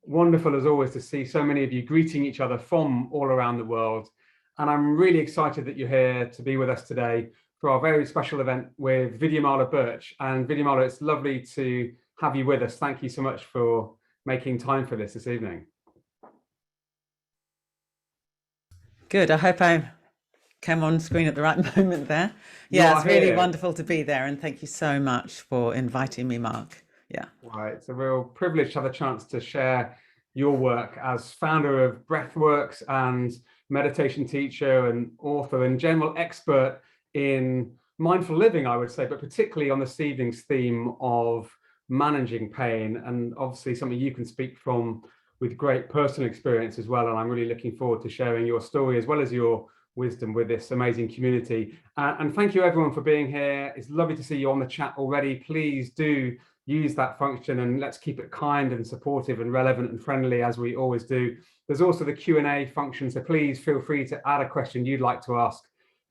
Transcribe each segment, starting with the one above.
wonderful as always to see so many of you greeting each other from all around the world. And I'm really excited that you're here to be with us today for our very special event with Vidyamala Burch. And Vidyamala, it's lovely to have you with us. Thank you so much for making time for this evening. Good. I hope I came on screen at the right moment there. Yeah, it's really wonderful to be there. And thank you so much for inviting me, Mark. Yeah. Right. It's a real privilege to have a chance to share your work as founder of Breathworks and meditation teacher and author and general expert in mindful living, I would say, but particularly on this evening's theme of managing pain, and obviously something you can speak from with great personal experience as well. And I'm really looking forward to sharing your story as well as your wisdom with this amazing community. And thank you everyone for being here. It's lovely to see you on the chat already. Please do use that function and let's keep it kind and supportive and relevant and friendly as we always do. There's also the Q&A function, so please feel free to add a question you'd like to ask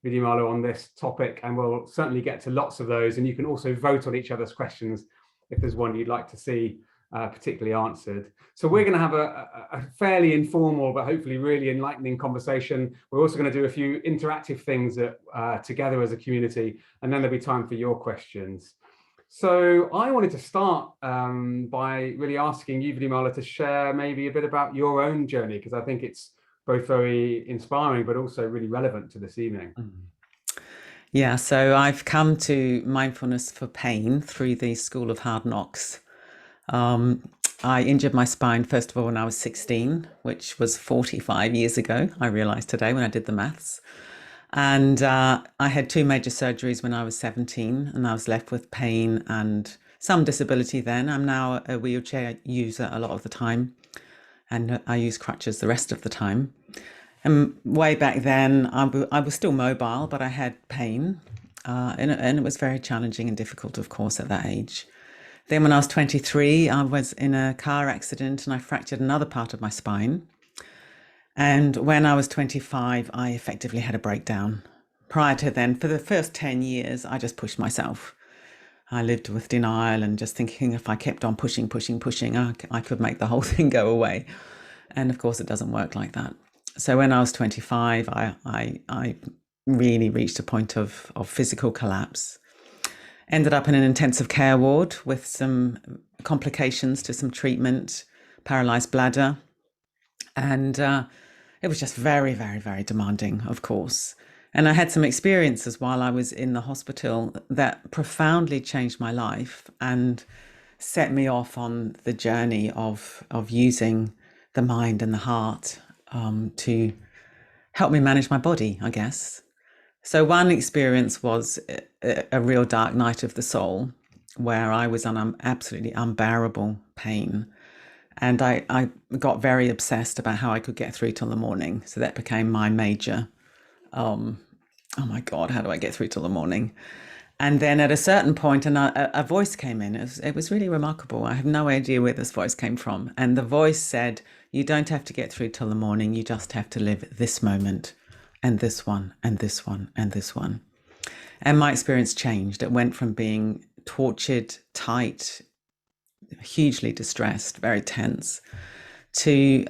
Vidyamala on this topic, and we'll certainly get to lots of those. And you can also vote on each other's questions if there's one you'd like to see particularly answered. So we're going to have a fairly informal but hopefully really enlightening conversation. We're also going to do a few interactive things together as a community, and then there'll be time for your questions. So I wanted to start by really asking you, Vidyamala, to share maybe a bit about your own journey, because I think it's both very inspiring but also really relevant to this evening. Yeah, so I've come to mindfulness for pain through the School of Hard Knocks. I injured my spine, first of all, when I was 16, which was 45 years ago, I realized today when I did the maths. And I had two major surgeries when I was 17, and I was left with pain and some disability then. I'm now a wheelchair user a lot of the time, and I use crutches the rest of the time. And way back then, I was still mobile, but I had pain, and it was very challenging and difficult, of course, at that age. Then when I was 23, I was in a car accident and I fractured another part of my spine. And when I was 25, I effectively had a breakdown. Prior to then, for the first 10 years, I just pushed myself. I lived with denial and just thinking if I kept on pushing, I could make the whole thing go away. And of course, it doesn't work like that. So when I was 25, I really reached a point of physical collapse. Ended up in an intensive care ward with some complications to some treatment, paralyzed bladder. And it was just very, very, very demanding, of course. And I had some experiences while I was in the hospital that profoundly changed my life and set me off on the journey of using the mind and the heart to help me manage my body, I guess. So one experience was a real dark night of the soul where I was on absolutely unbearable pain. And I got very obsessed about how I could get through till the morning. So that became my major, oh my God, how do I get through till the morning? And then at a certain point, a voice came in. It was really remarkable. I have no idea where this voice came from. And the voice said, you don't have to get through till the morning. You just have to live this moment. And this one, and this one, and this one. And my experience changed. It went from being tortured, tight, hugely distressed, very tense, to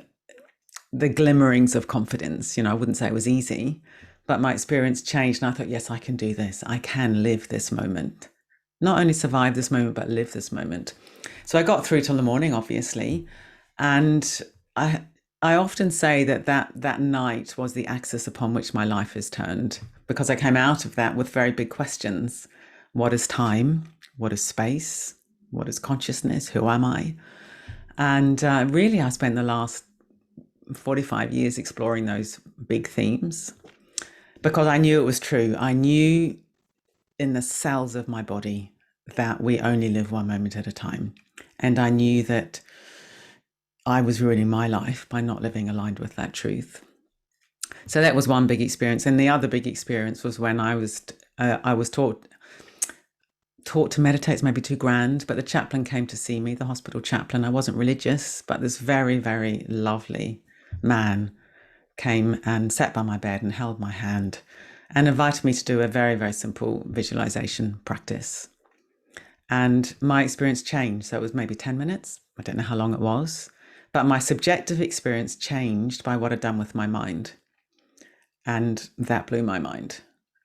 the glimmerings of confidence. You know, I wouldn't say it was easy, but my experience changed. And I thought, yes, I can do this. I can live this moment. Not only survive this moment, but live this moment. So I got through till the morning, obviously. And I often say that night was the axis upon which my life is turned, because I came out of that with very big questions. What is time? What is space? What is consciousness? Who am I? And really, I spent the last 45 years exploring those big themes because I knew it was true. I knew in the cells of my body that we only live one moment at a time. And I knew that I was ruining my life by not living aligned with that truth. So that was one big experience. And the other big experience was when I was taught to meditate. It's maybe too grand, but the chaplain came to see me, the hospital chaplain. I wasn't religious, but this very, very lovely man came and sat by my bed and held my hand and invited me to do a very, very simple visualization practice. And my experience changed. So it was maybe 10 minutes. I don't know how long it was. but my subjective experience changed by what I'd done with my mind. And that blew my mind.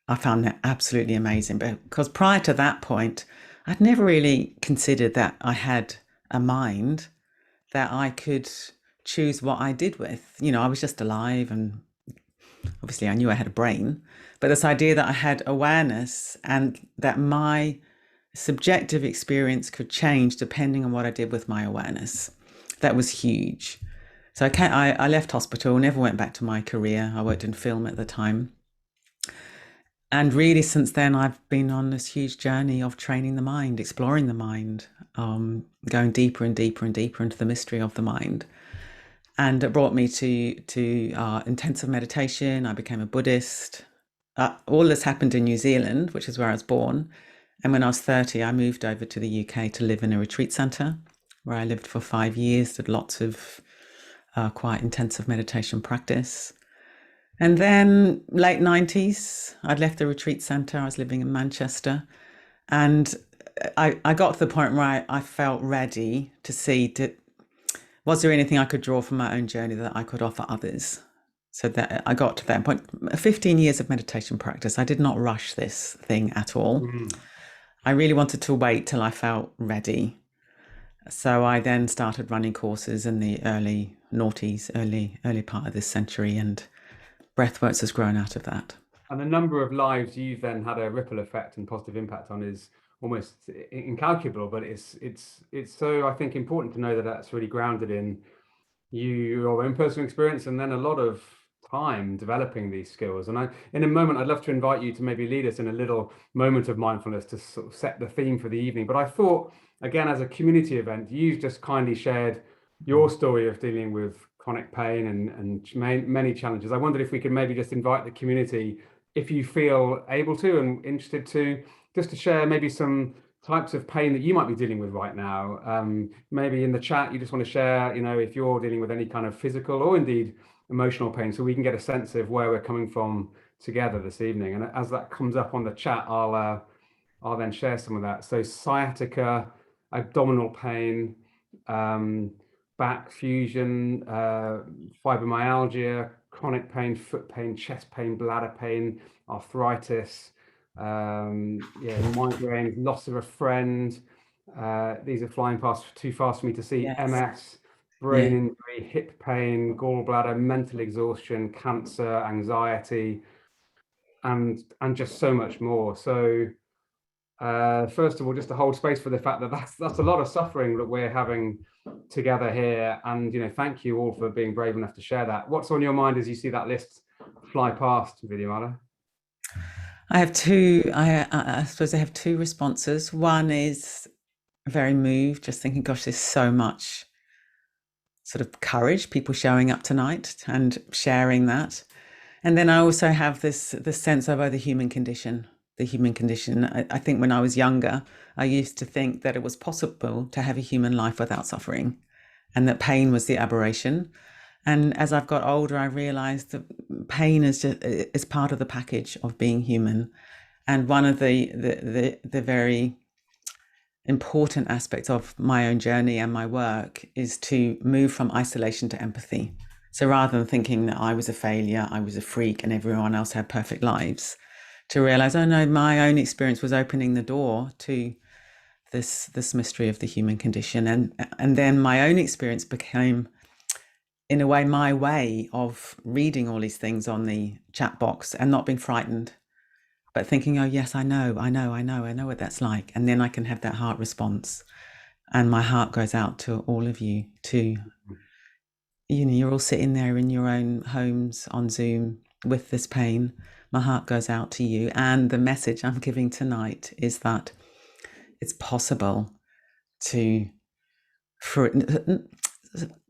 I found that absolutely amazing, because prior to that point, I'd never really considered that I had a mind that I could choose what I did with. I was just alive, and obviously I knew I had a brain, but this idea that I had awareness and that my subjective experience could change depending on what I did with my awareness, that was huge. So I left hospital, never went back to my career. I worked in film at the time. And really, since then, I've been on this huge journey of training the mind, exploring the mind, going deeper and deeper and deeper into the mystery of the mind. And it brought me to intensive meditation. I became a Buddhist. All this happened in New Zealand, which is where I was born. And when I was 30, I moved over to the UK to live in a retreat centre, where I lived for 5 years, did lots of quite intensive meditation practice. And then late 90s, I'd left the retreat centre. I was living in Manchester. And I got to the point where I felt ready to see, was there anything I could draw from my own journey that I could offer others? So that I got to that point. 15 years of meditation practice. I did not rush this thing at all. I really wanted to wait till I felt ready. So I then started running courses in the early noughties, early part of this century, and Breathworks has grown out of that. And the number of lives you've then had a ripple effect and positive impact on is almost incalculable. But it's so, I think, important to know that that's really grounded in your own personal experience, and then a lot of time developing these skills. And in a moment, I'd love to invite you to maybe lead us in a little moment of mindfulness to sort of set the theme for the evening. But I thought, again, as a community event, you've just kindly shared your story of dealing with chronic pain and many challenges. I wondered if we could maybe just invite the community, if you feel able to and interested to, just to share maybe some types of pain that you might be dealing with right now. Maybe in the chat, you just want to share, if you're dealing with any kind of physical or indeed emotional pain, so we can get a sense of where we're coming from together this evening. And as that comes up on the chat, I'll then share some of that. So sciatica, abdominal pain, back fusion, fibromyalgia, chronic pain, foot pain, chest pain, bladder pain, arthritis, migraine, loss of a friend. These are flying past too fast for me to see. Yes. MS, brain injury, hip pain, gallbladder, mental exhaustion, cancer, anxiety, and just so much more. So first of all, just to hold space for the fact that that's a lot of suffering that we're having together here. And thank you all for being brave enough to share that. What's on your mind as you see that list fly past, Vidyamala? I have two. I suppose I have two responses. One is very moved, just thinking, gosh, there's so much sort of courage, people showing up tonight and sharing that. And then I also have this sense of the human condition. The human condition. I think when I was younger, I used to think that it was possible to have a human life without suffering, and that pain was the aberration. And as I've got older, I realized that pain is part of the package of being human. And one of the very important aspects of my own journey and my work is to move from isolation to empathy. So rather than thinking that I was a failure, I was a freak, and everyone else had perfect lives, to realize, oh no, my own experience was opening the door to this mystery of the human condition. And then my own experience became, in a way, my way of reading all these things on the chat box and not being frightened, but thinking, oh yes, I know what that's like. And then I can have that heart response. And my heart goes out to all of you to, you're all sitting there in your own homes on Zoom with this pain. My heart goes out to you. And the message I'm giving tonight is that it's possible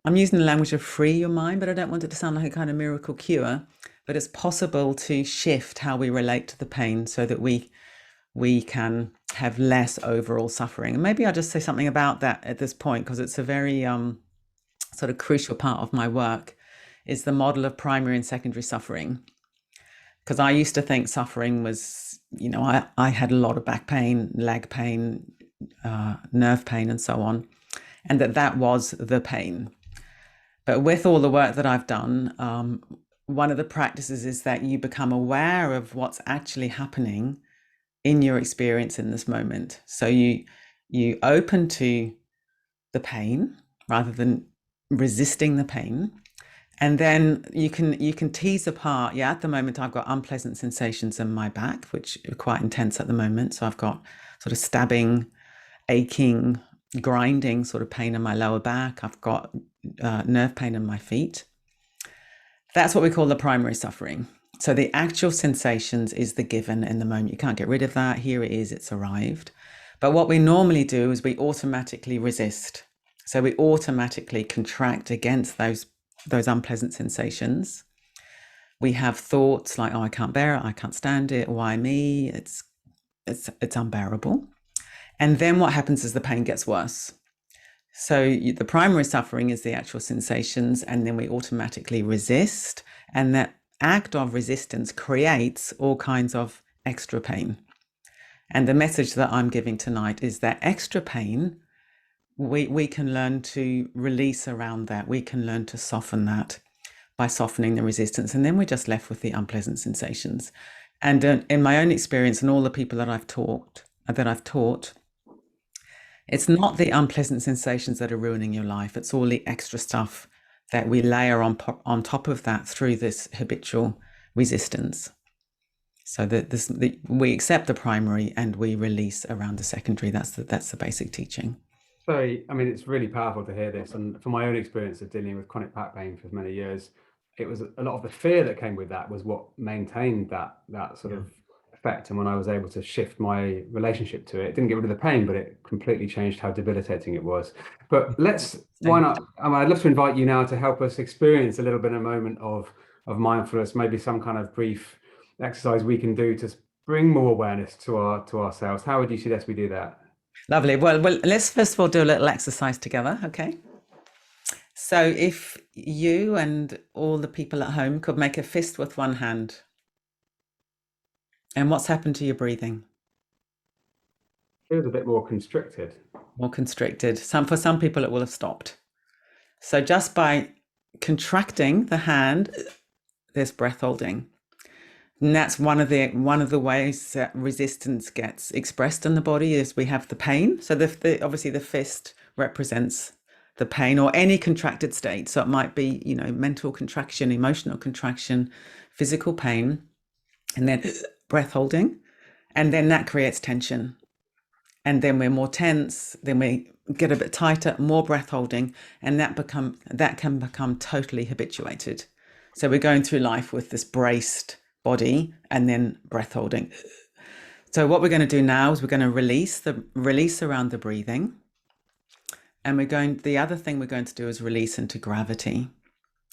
I'm using the language of free your mind, but I don't want it to sound like a kind of miracle cure, but it's possible to shift how we relate to the pain so that we can have less overall suffering. And maybe I'll just say something about that at this point, because it's a very sort of crucial part of my work, is the model of primary and secondary suffering. Because I used to think suffering was, I had a lot of back pain, leg pain, nerve pain, and so on, and that was the pain. But with all the work that I've done, one of the practices is that you become aware of what's actually happening in your experience in this moment. So you open to the pain rather than resisting the pain. And then you can tease apart. Yeah, at the moment I've got unpleasant sensations in my back, which are quite intense at the moment. So I've got sort of stabbing, aching, grinding sort of pain in my lower back. I've got nerve pain in my feet. That's what we call the primary suffering. So the actual sensations is the given in the moment. You can't get rid of that. Here it is, it's arrived. But what we normally do is we automatically resist. So we automatically contract against those unpleasant sensations. We have thoughts like, oh, I can't bear it, I can't stand it, why me? It's unbearable. And then what happens is the pain gets worse. So the primary suffering is the actual sensations, and then we automatically resist. And that act of resistance creates all kinds of extra pain. And the message that I'm giving tonight is that extra pain, we can learn to release around that. We can learn to soften that by softening the resistance. And then we're just left with the unpleasant sensations. And in my own experience and all the people that I've taught, it's not the unpleasant sensations that are ruining your life. It's all the extra stuff that we layer on top of that through this habitual resistance. So that we accept the primary and we release around the secondary. That's the basic teaching. So, I mean, it's really powerful to hear this. And from my own experience of dealing with chronic back pain for many years, it was a lot of the fear that came with that was what maintained that sort of effect. And when I was able to shift my relationship to it, it didn't get rid of the pain, but it completely changed how debilitating it was. But why not? I'd love to invite you now to help us experience a little bit of a moment of mindfulness, maybe some kind of brief exercise we can do to bring more awareness to ourselves. How would you suggest we do that? Lovely. Well, let's first of all do a little exercise together, okay? So if you and all the people at home could make a fist with one hand. And what's happened to your breathing? Feels a bit more constricted. More constricted. For some people it will have stopped. So just by contracting the hand, there's breath holding. And that's one of the ways that resistance gets expressed in the body is we have the pain. So obviously the fist represents the pain or any contracted state. So it might be, mental contraction, emotional contraction, physical pain, and then breath holding. And then that creates tension. And then we're more tense, then we get a bit tighter, more breath holding, and that can become totally habituated. So we're going through life with this braced body and then breath holding. So what we're going to do now is we're going to release around the breathing. And the other thing we're going to do is release into gravity.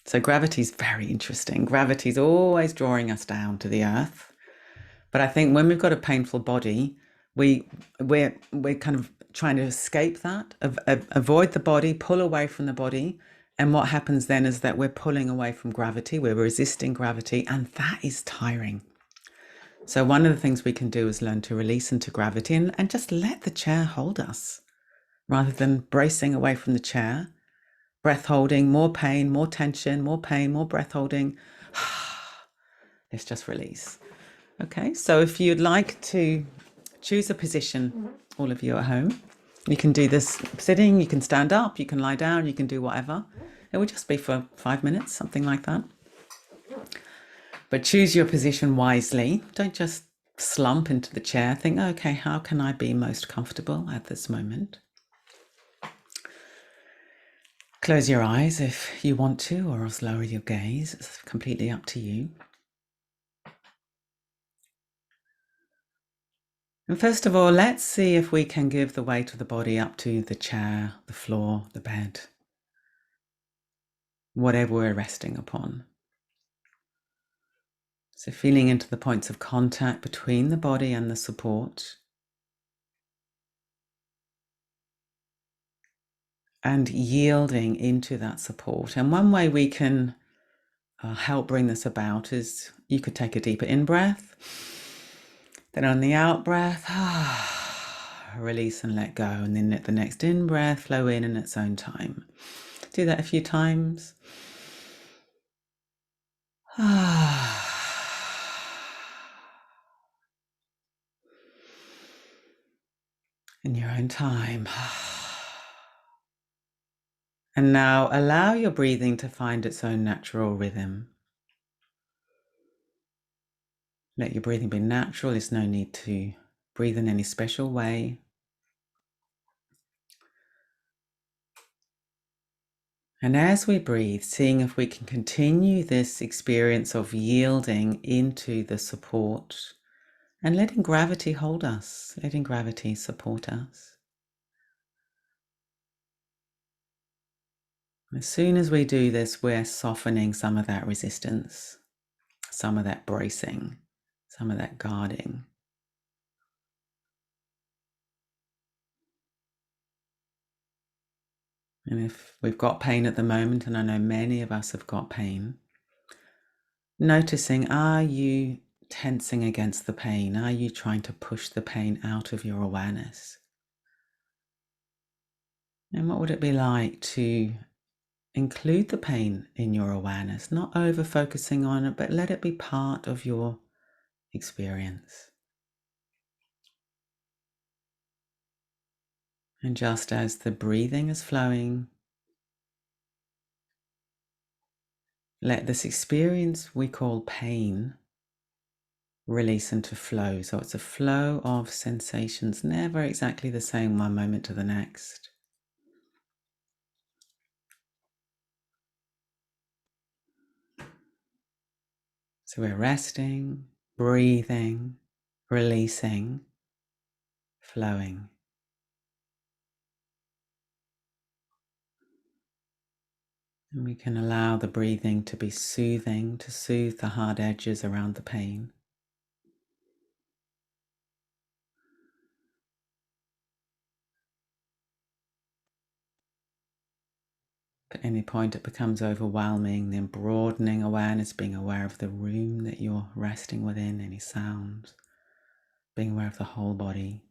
So gravity is very interesting. Gravity is always drawing us down to the earth. But I think when we've got a painful body, we're kind of trying to escape that, avoid the body, pull away from the body. And what happens then is that we're pulling away from gravity, we're resisting gravity, and that is tiring. So one of the things we can do is learn to release into gravity and just let the chair hold us rather than bracing away from the chair. Breath holding, more pain, more tension, more pain, more breath holding. Let's just release. Okay, so if you'd like to choose a position, all of you at home, you can do this sitting, you can stand up, you can lie down, you can do whatever. It would just be for 5 minutes, something like that. But choose your position wisely. Don't just slump into the chair. Think, okay, how can I be most comfortable at this moment? Close your eyes if you want to, or else lower your gaze. It's completely up to you. And first of all, let's see if we can give the weight of the body up to the chair, the floor, the bed, whatever we're resting upon. So feeling into the points of contact between the body and the support. And yielding into that support. And one way we can help bring this about is you could take a deeper in-breath. Then on the out-breath, release and let go. And then let the next in-breath flow in its own time. Do that a few times. In your own time. And now allow your breathing to find its own natural rhythm. Let your breathing be natural. There's no need to breathe in any special way. And as we breathe, seeing if we can continue this experience of yielding into the support and letting gravity hold us, letting gravity support us. As soon as we do this, we're softening some of that resistance, some of that bracing, some of that guarding. And if we've got pain at the moment, and I know many of us have got pain, noticing, are you tensing against the pain? Are you trying to push the pain out of your awareness? And what would it be like to include the pain in your awareness, not over focusing on it, but let it be part of your experience? And just as the breathing is flowing, let this experience we call pain release into flow. So it's a flow of sensations, never exactly the same one moment to the next. So we're resting, breathing, releasing, flowing. And we can allow the breathing to be soothing, to soothe the hard edges around the pain. At any point it becomes overwhelming, then broadening awareness, being aware of the room that you're resting within, any sounds, being aware of the whole body,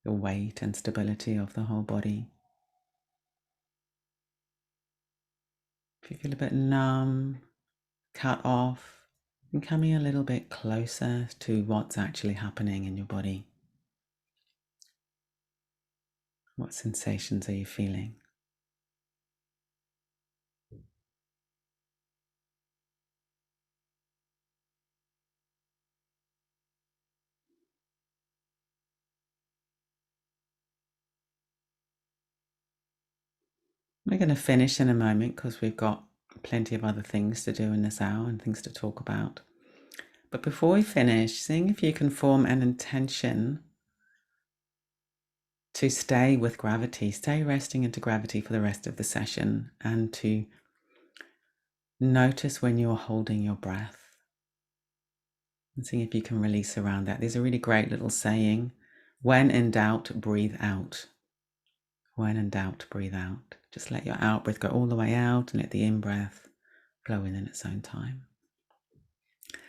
the weight and stability of the whole body. If you feel a bit numb, cut off, and coming a little bit closer to what's actually happening in your body. What sensations are you feeling? We're going to finish in a moment because we've got plenty of other things to do in this hour and things to talk about. But before we finish, seeing if you can form an intention to stay with gravity, stay resting into gravity for the rest of the session, and to notice when you're holding your breath and seeing if you can release around that. There's a really great little saying, when in doubt, breathe out. When in doubt, breathe out. Just let your out breath go all the way out and let the in breath flow in its own time.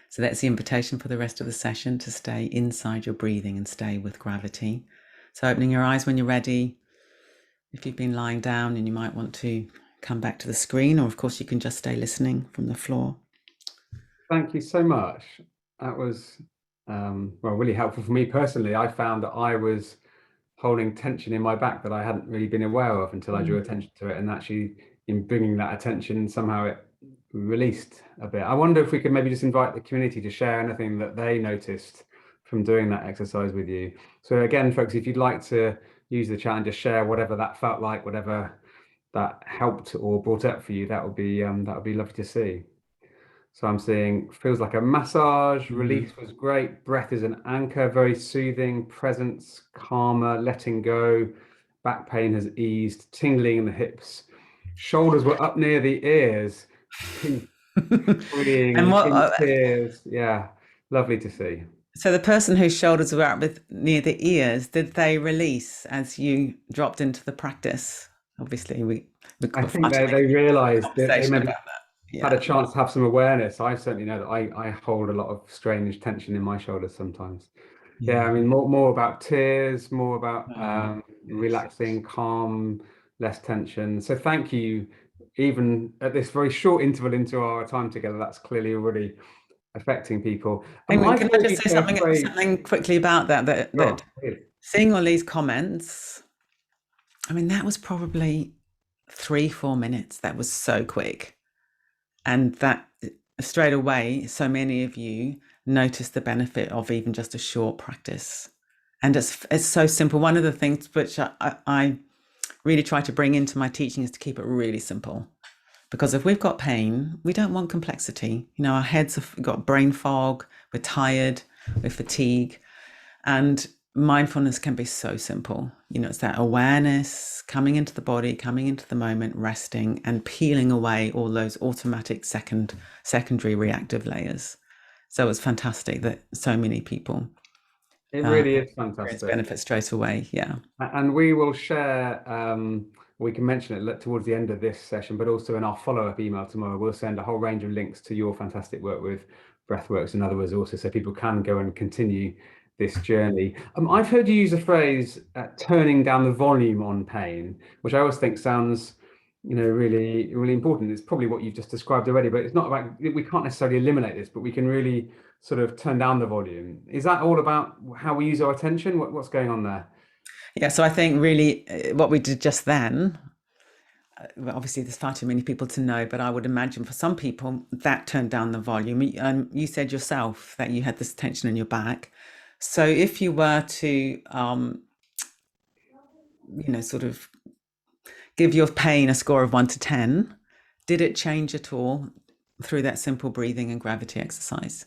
So that's the invitation for the rest of the session, to stay inside your breathing and stay with gravity. So opening your eyes when you're ready. If you've been lying down and you might want to come back to the screen, or of course you can just stay listening from the floor. Thank you so much. That was really helpful for me personally. I found that I was holding tension in my back that I hadn't really been aware of until I drew attention to it, and actually in bringing that attention, somehow it released a bit. I wonder if we could maybe just invite the community to share anything that they noticed from doing that exercise with you. So again, folks, if you'd like to use the chat and just share whatever that felt like, whatever that helped or brought up for you, that would be lovely to see. So I'm seeing feels like a massage. Release was great. Breath is an anchor, very soothing. Presence, calmer, letting go. Back pain has eased. Tingling in the hips. Shoulders were up near the ears. Peace, freeing, And what in tears. Yeah, lovely to see. So the person whose shoulders were up near the ears, did they release as you dropped into the practice? Obviously, I think they realised that they maybe had a Yeah. chance to have some awareness. I certainly know that I hold a lot of strange tension in my shoulders sometimes. Yeah, I mean, more about tears, more about Oh, yes. relaxing, calm, less tension. So thank you. Even at this very short interval into our time together, that's clearly already affecting people. Amy, I've can I heard just you say say a phrase. something quickly about that Oh, please. seeing all these comments, I mean, that was probably 3-4 minutes. That was so quick. And that straight away, so many of you noticed the benefit of even just a short practice. And it's so simple. One of the things which I really try to bring into my teaching is to keep it really simple. Because if we've got pain, we don't want complexity. You know, our heads have got brain fog, we're tired, we're fatigued. And mindfulness can be so simple. You know, it's that awareness coming into the body, coming into the moment, resting, and peeling away all those automatic secondary reactive layers. So it's fantastic that so many people It really is experience fantastic. benefit straight away. Yeah. And we will share, we can mention it towards the end of this session, but also in our follow-up email tomorrow, we'll send a whole range of links to your fantastic work with Breathworks and other resources so people can go and continue this journey. I've heard you use a phrase, turning down the volume on pain, which I always think sounds, really, really important. It's probably what you've just described already, but it's not about, we can't necessarily eliminate this, but we can really sort of turn down the volume. Is that all about how we use our attention? What's going on there? Yeah. So I think really what we did just then, well, obviously there's far too many people to know, but I would imagine for some people that turned down the volume. You said yourself that you had this tension in your back. So if you were to, sort of give your pain a score of 1 to 10, did it change at all through that simple breathing and gravity exercise?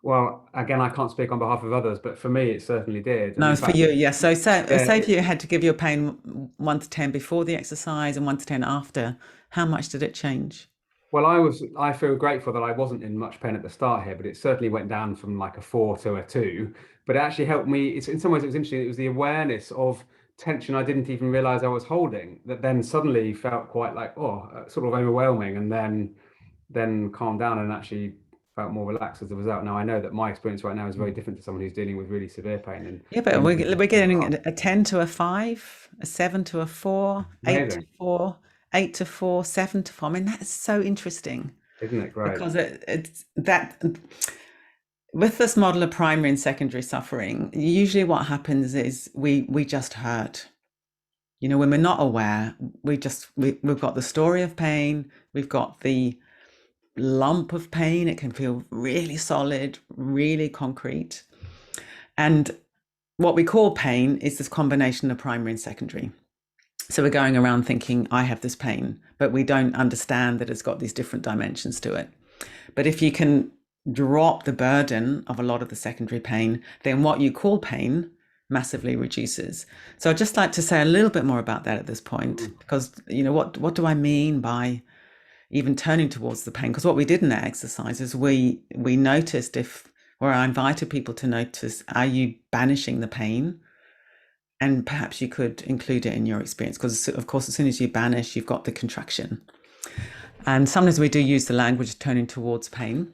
Well, again, I can't speak on behalf of others, but for me, it certainly did. And No, in for fact, you, yeah. So say yeah, if you had to give your pain 1 to 10 before the exercise and 1 to 10 after, how much did it change? well, I feel grateful that I wasn't in much pain at the start here, but it certainly went down from like a 4 to a 2. But it actually helped me. It's in some ways it was interesting. It was the awareness of tension I didn't even realize I was holding that then suddenly felt quite like, sort of overwhelming, and then calmed down and actually felt more relaxed as a result. Now I know that my experience right now is very different to someone who's dealing with really severe pain and Yeah, but we're getting a 10 to a 5, a 7 to a 4, 8 to amazing, 4, 8 to 4, 7 to 4. I mean, that's so interesting isn't it great? because it's that with this model of primary and secondary suffering, usually what happens is we just hurt. You know, when we're not aware, we've got the story of pain, we've got the lump of pain. It can feel really solid, really concrete. And what we call pain is this combination of primary and secondary. So we're going around thinking, I have this pain, but we don't understand that it's got these different dimensions to it. But if you can drop the burden of a lot of the secondary pain, then what you call pain massively reduces. So I'd just like to say a little bit more about that at this point, because, what do I mean by even turning towards the pain? Because what we did in that exercise is we noticed where I invited people to notice, are you banishing the pain? And perhaps you could include it in your experience, because of course, as soon as you banish, you've got the contraction. And sometimes we do use the language of turning towards pain.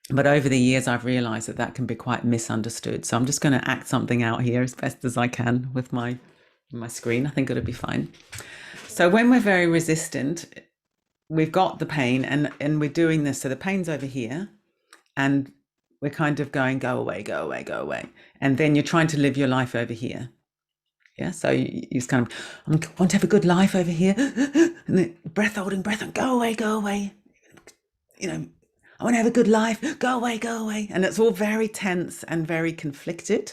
But over the years, I've realized that can be quite misunderstood. So I'm just going to act something out here as best as I can with my screen. I think it'll be fine. So when we're very resistant, we've got the pain and we're doing this. So the pain's over here and we're kind of going, go away, go away, go away. And then you're trying to live your life over here. Yeah, so you just kind of, I want to have a good life over here. And then breath holding, breath on, go away, go away. I want to have a good life, go away, go away. And it's all very tense and very conflicted.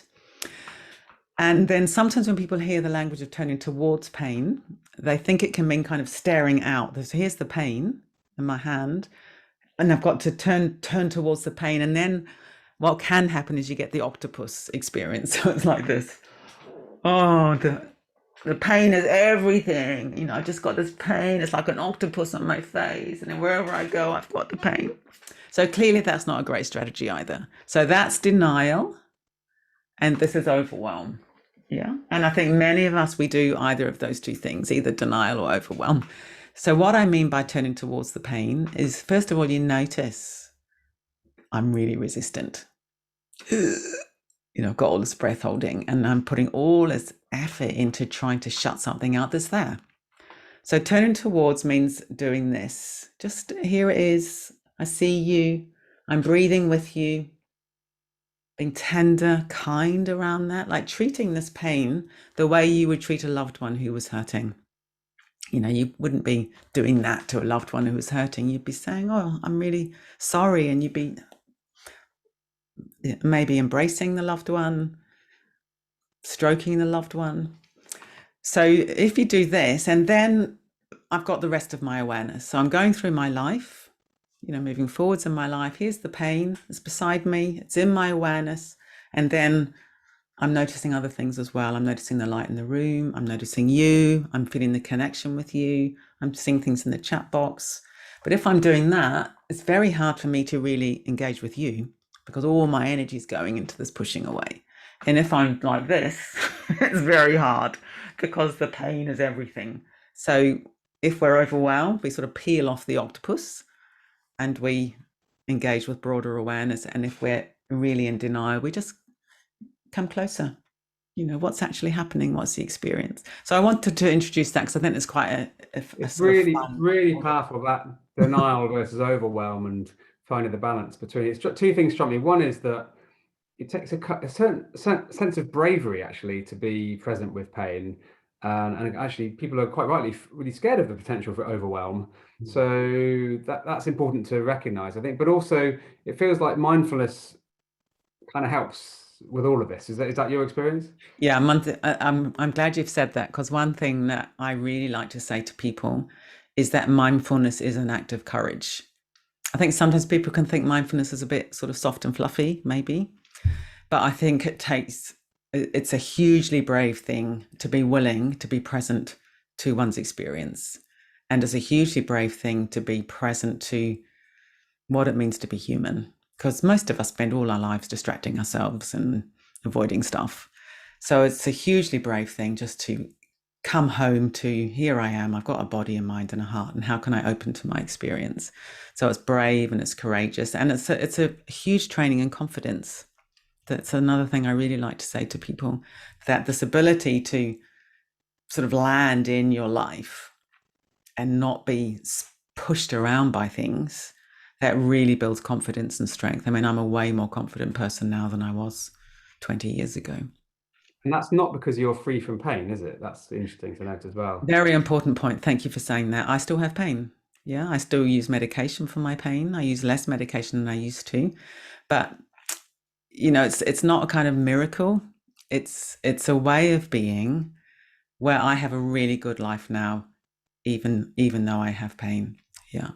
And then sometimes when people hear the language of turning towards pain, they think it can mean kind of staring out. So here's the pain in my hand, and I've got to turn towards the pain. And then what can happen is you get the octopus experience. So it's like this. Oh, the pain is everything. I just got this pain. It's like an octopus on my face. And then wherever I go, I've got the pain. So clearly that's not a great strategy either. So that's denial. And this is overwhelm. Yeah. And I think many of us, we do either of those two things, either denial or overwhelm. So what I mean by turning towards the pain is, first of all, you notice I'm really resistant. I've got all this breath holding and I'm putting all this effort into trying to shut something out that's there. So turning towards means doing this. Just here it is. I see you. I'm breathing with you, being tender, kind around that, like treating this pain the way you would treat a loved one who was hurting. You wouldn't be doing that to a loved one who was hurting. You'd be saying, oh, I'm really sorry. And you'd be maybe embracing the loved one, stroking the loved one. So if you do this, and then I've got the rest of my awareness. So I'm going through my life, moving forwards in my life. Here's the pain. It's beside me. It's in my awareness. And then I'm noticing other things as well. I'm noticing the light in the room. I'm noticing you. I'm feeling the connection with you. I'm seeing things in the chat box. But if I'm doing that, it's very hard for me to really engage with you because all my energy is going into this pushing away. And if I'm like this, it's very hard because the pain is everything. So if we're overwhelmed, we sort of peel off the octopus and we engage with broader awareness. And if we're really in denial, we just come closer. What's actually happening? What's the experience? So I wanted to introduce that because I think it's quite it's really powerful, that denial versus overwhelm, and finding the balance between it. Two things struck me. One is that it takes a certain sense of bravery actually to be present with pain, and actually people are quite rightly really scared of the potential for overwhelm. So that's important to recognize, I think. But also it feels like mindfulness kind of helps with all of this. Is that your experience? Yeah, I'm glad you've said that, because one thing that I really like to say to people is that mindfulness is an act of courage. I think sometimes people can think mindfulness is a bit sort of soft and fluffy, maybe, but I think it's a hugely brave thing to be willing to be present to one's experience. And it's a hugely brave thing to be present to what it means to be human, because most of us spend all our lives distracting ourselves and avoiding stuff. So it's a hugely brave thing just to come home to, here I am, I've got a body and mind and a heart, and how can I open to my experience? So it's brave and it's courageous, and it's a huge training in confidence. That's another thing I really like to say to people, that this ability to sort of land in your life and not be pushed around by things, that really builds confidence and strength. I mean, I'm a way more confident person now than I was 20 years ago. And that's not because you're free from pain, is it? That's interesting to note as well. Very important point. Thank you for saying that. I still have pain. Yeah, I still use medication for my pain. I use less medication than I used to. But, it's not a kind of miracle. It's a way of being where I have a really good life now, even though I have pain. Yeah.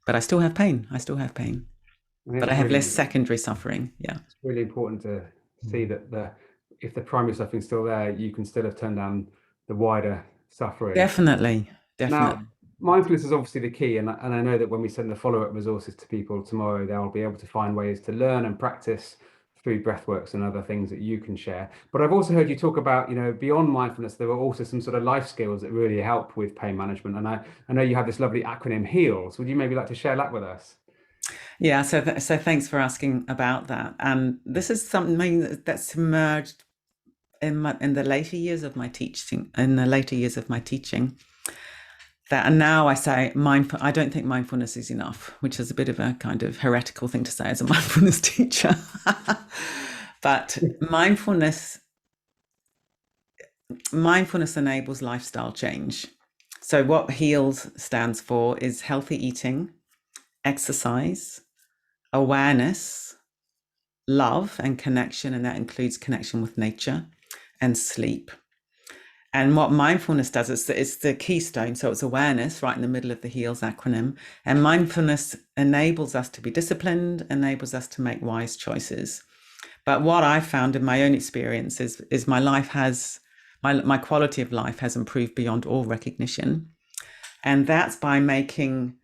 But I still have pain. But I have less secondary suffering. Yeah. It's really important to see that if the primary suffering is still there, you can still have turned down the wider suffering. Definitely. Now, mindfulness is obviously the key, and I know that when we send the follow-up resources to people tomorrow, they'll be able to find ways to learn and practice through breathworks and other things that you can share. But I've also heard you talk about, beyond mindfulness, there are also some sort of life skills that really help with pain management. And I know you have this lovely acronym, HEALS. Would you maybe like to share that with us? Yeah, so thanks for asking about that. And this is something that's emerged in the later years of my teaching, and now I say I don't think mindfulness is enough, which is a bit of a kind of heretical thing to say as a mindfulness teacher. But mindfulness enables lifestyle change. So what HEALS stands for is healthy eating, exercise, awareness, love and connection, and that includes connection with nature, and sleep. And what mindfulness does, it's the keystone. So it's awareness right in the middle of the HEALS acronym. And mindfulness enables us to be disciplined, enables us to make wise choices. But what I found in my own experience is my life my quality of life has improved beyond all recognition. And that's by making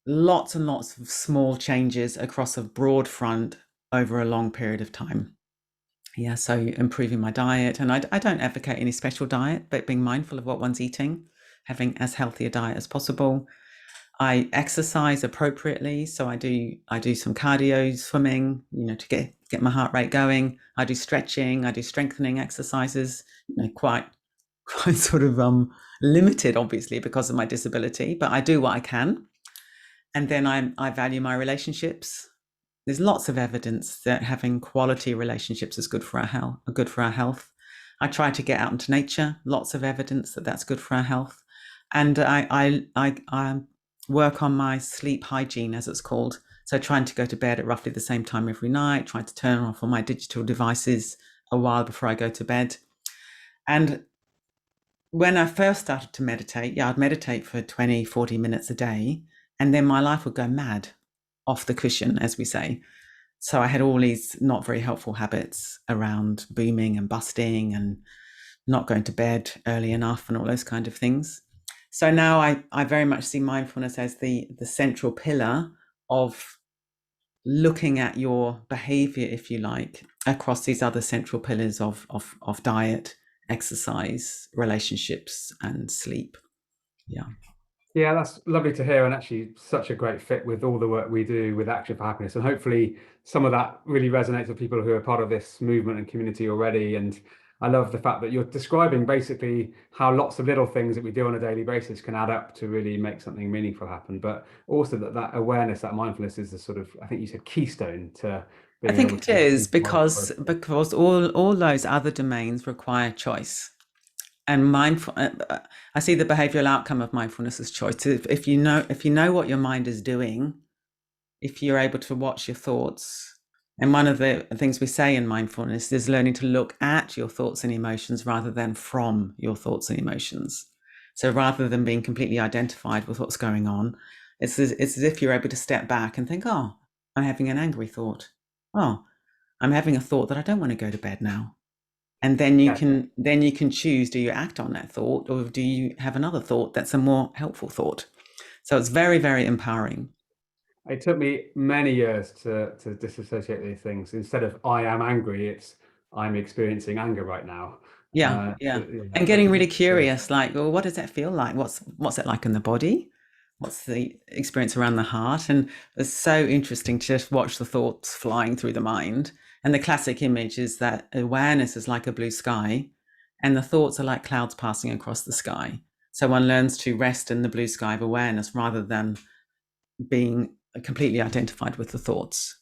lots and lots of small changes across a broad front over a long period of time. Yeah, so improving my diet, and I don't advocate any special diet, but being mindful of what one's eating, having as healthy a diet as possible. I exercise appropriately. So I do some cardio, swimming, to get my heart rate going. I do stretching, I do strengthening exercises, quite sort of limited, obviously, because of my disability, but I do what I can. And then I value my relationships. There's lots of evidence that having quality relationships is good for our health. I try to get out into nature. Lots of evidence that that's good for our health. And I work on my sleep hygiene, as it's called. So trying to go to bed at roughly the same time every night, trying to turn off all my digital devices a while before I go to bed. And when I first started to meditate, I'd meditate for 20, 40 minutes a day, and then my life would go mad off the cushion, as we say. So I had all these not very helpful habits around booming and busting and not going to bed early enough and all those kind of things. So now I very much see mindfulness as the central pillar of looking at your behavior, if you like, across these other central pillars of diet, exercise, relationships, and sleep. Yeah, that's lovely to hear, and actually such a great fit with all the work we do with Action for Happiness. And hopefully some of that really resonates with people who are part of this movement and community already. And I love the fact that you're describing basically how lots of little things that we do on a daily basis can add up to really make something meaningful happen. But also that awareness, that mindfulness is the sort of, I think you said, keystone to being I think able it to is because all those other domains require choice. And I see the behavioral outcome of mindfulness as choice. If you know what your mind is doing, if you're able to watch your thoughts, and one of the things we say in mindfulness is learning to look at your thoughts and emotions rather than from your thoughts and emotions. So rather than being completely identified with what's going on, it's as if you're able to step back and think, oh, I'm having an angry thought. Oh, I'm having a thought that I don't want to go to bed now. And then you can choose, do you act on that thought, or do you have another thought that's a more helpful thought? So it's very, very empowering. It took me many years to disassociate these things. Instead of I am angry, it's I'm experiencing anger right now. Yeah. And getting really curious, like, well, what does that feel like? What's it like in the body? What's the experience around the heart? And it's so interesting to just watch the thoughts flying through the mind. And the classic image is that awareness is like a blue sky, and the thoughts are like clouds passing across the sky. So one learns to rest in the blue sky of awareness rather than being completely identified with the thoughts.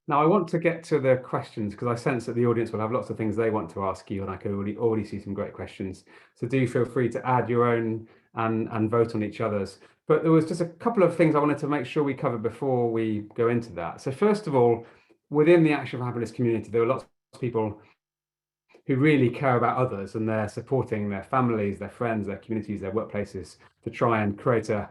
Now, I want to get to the questions because I sense that the audience will have lots of things they want to ask you, and I can already see some great questions. So do feel free to add your own and vote on each other's. But there was just a couple of things I wanted to make sure we cover before we go into that. So first of all, within the Action for Happiness community, there are lots of people who really care about others, and they're supporting their families, their friends, their communities, their workplaces to try and create a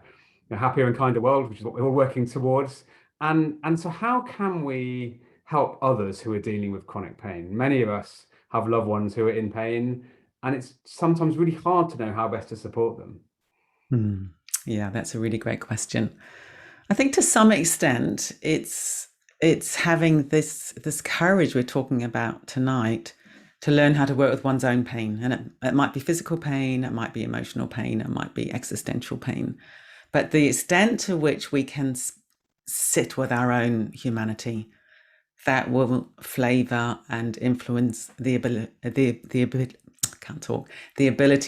happier and kinder world, which is what we're all working towards. And so how can we help others who are dealing with chronic pain? Many of us have loved ones who are in pain, and it's sometimes really hard to know how best to support them. Yeah, that's a really great question. I think to some extent it's having this courage we're talking about tonight to learn how to work with one's own pain. And it might be physical pain, it might be emotional pain, it might be existential pain. But the extent to which we can sit with our own humanity, that will flavor and influence the ability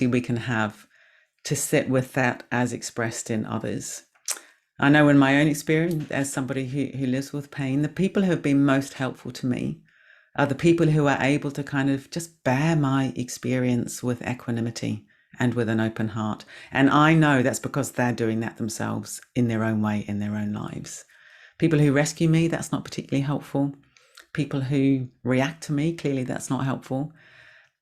we can have to sit with that as expressed in others. I know in my own experience, as somebody who lives with pain, the people who have been most helpful to me are the people who are able to kind of just bear my experience with equanimity and with an open heart. And I know that's because they're doing that themselves in their own way, in their own lives. People who rescue me, that's not particularly helpful. People who react to me, clearly that's not helpful.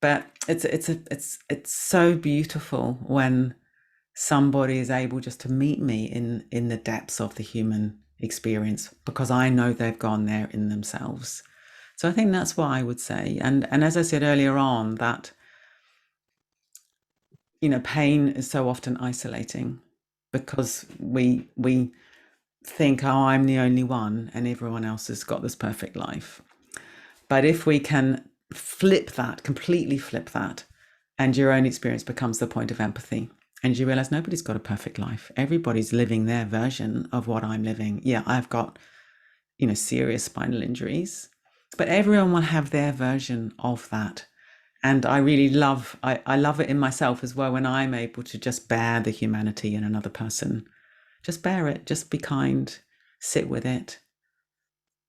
But it's so beautiful when somebody is able just to meet me in the depths of the human experience, because I know they've gone there in themselves. So I think that's what I would say. And as I said earlier on, that pain is so often isolating because we think, oh, I'm the only one and everyone else has got this perfect life. But if we can completely flip that, and your own experience becomes the point of empathy, And you realize nobody's got a perfect life. Everybody's living their version of what I'm living. Yeah, I've got, serious spinal injuries, but everyone will have their version of that. And I really I love it in myself as well when I'm able to just bear the humanity in another person. Just bear it, just be kind, sit with it.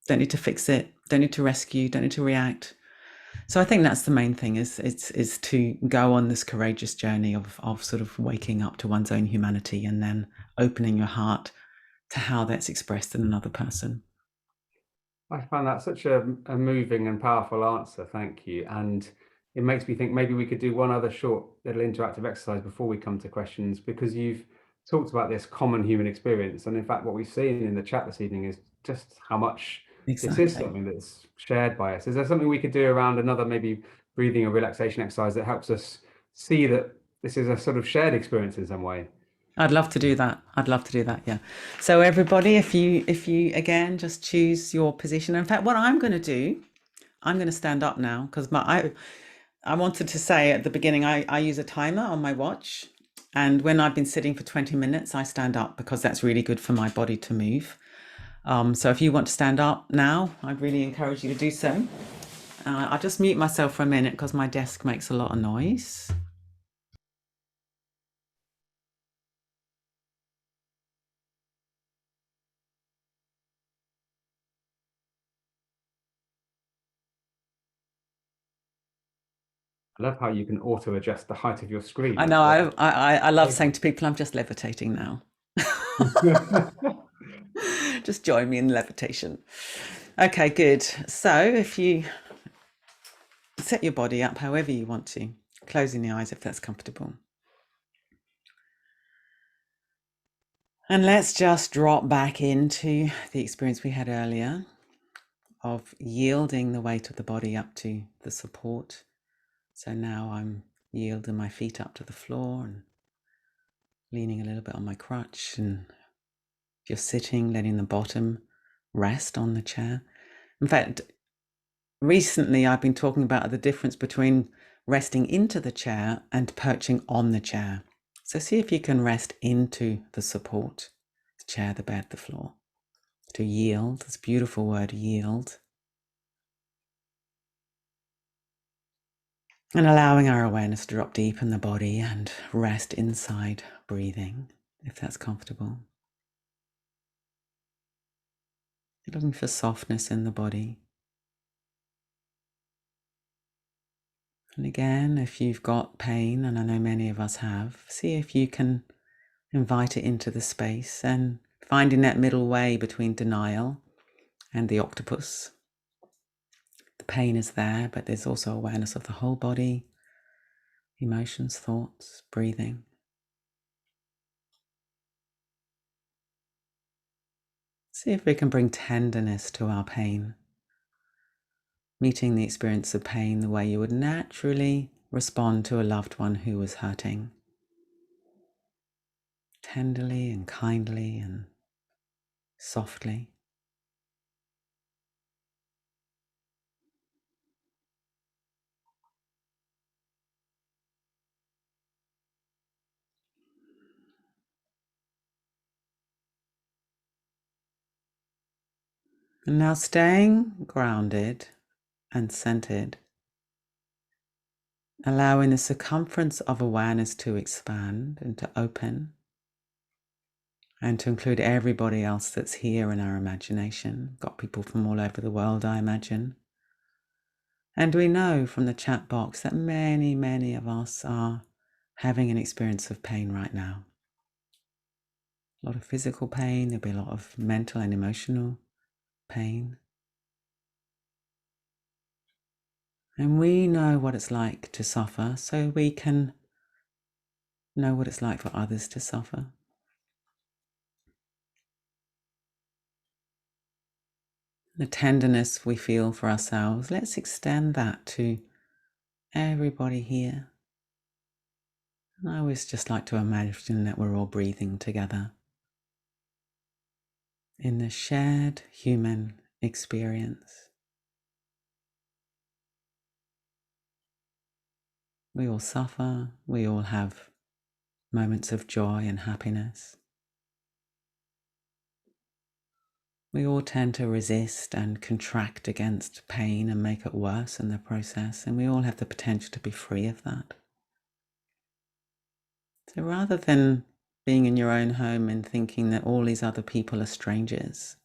Don't need to fix it, don't need to rescue, don't need to react. So I think that's the main thing is to go on this courageous journey of sort of waking up to one's own humanity and then opening your heart to how that's expressed in another person. I found that such a moving and powerful answer. Thank you. And it makes me think maybe we could do one other short little interactive exercise before we come to questions, because you've talked about this common human experience. And in fact, what we've seen in the chat this evening is just how much this is Exactly. something that's shared by us. Is there something we could do around another maybe breathing or relaxation exercise that helps us see that this is a sort of shared experience in some way? I'd love to do that. I'd love to do that. Yeah. So everybody, if you again just choose your position. In fact, what I'm going to do, I'm going to stand up now because I wanted to say at the beginning I use a timer on my watch, and when I've been sitting for 20 minutes, I stand up because that's really good for my body to move. So if you want to stand up now, I'd really encourage you to do so. I'll just mute myself for a minute because my desk makes a lot of noise. I love how you can auto adjust the height of your screen I as know. well. I love saying to people, I'm just levitating now. Just join me in levitation. Okay, good. So if you set your body up however you want to, closing the eyes if that's comfortable. And let's just drop back into the experience we had earlier of yielding the weight of the body up to the support. So now I'm yielding my feet up to the floor and leaning a little bit on my crutch. And if you're sitting, letting the bottom rest on the chair. In fact, recently I've been talking about the difference between resting into the chair and perching on the chair. So see if you can rest into the support, the chair, the bed, the floor. To yield, this beautiful word, yield. And allowing our awareness to drop deep in the body and rest inside breathing, if that's comfortable. You're looking for softness in the body. And again, if you've got pain, and I know many of us have, see if you can invite it into the space and finding that middle way between denial and the octopus. The pain is there, but there's also awareness of the whole body, emotions, thoughts, breathing. See if we can bring tenderness to our pain, meeting the experience of pain the way you would naturally respond to a loved one who was hurting. Tenderly and kindly and softly. And now staying grounded and centered, allowing the circumference of awareness to expand and to open and to include everybody else that's here in our imagination. Got people from all over the world, I imagine. And we know from the chat box that many, many of us are having an experience of pain right now. A lot of physical pain, there'll be a lot of mental and emotional pain. And we know what it's like to suffer, so we can know what it's like for others to suffer. The tenderness we feel for ourselves, let's extend that to everybody here. And I always just like to imagine that we're all breathing together in the shared human experience. We all suffer, we all have moments of joy and happiness. We all tend to resist and contract against pain and make it worse in the process, and we all have the potential to be free of that. So rather than being in your own home and thinking that all these other people are strangers,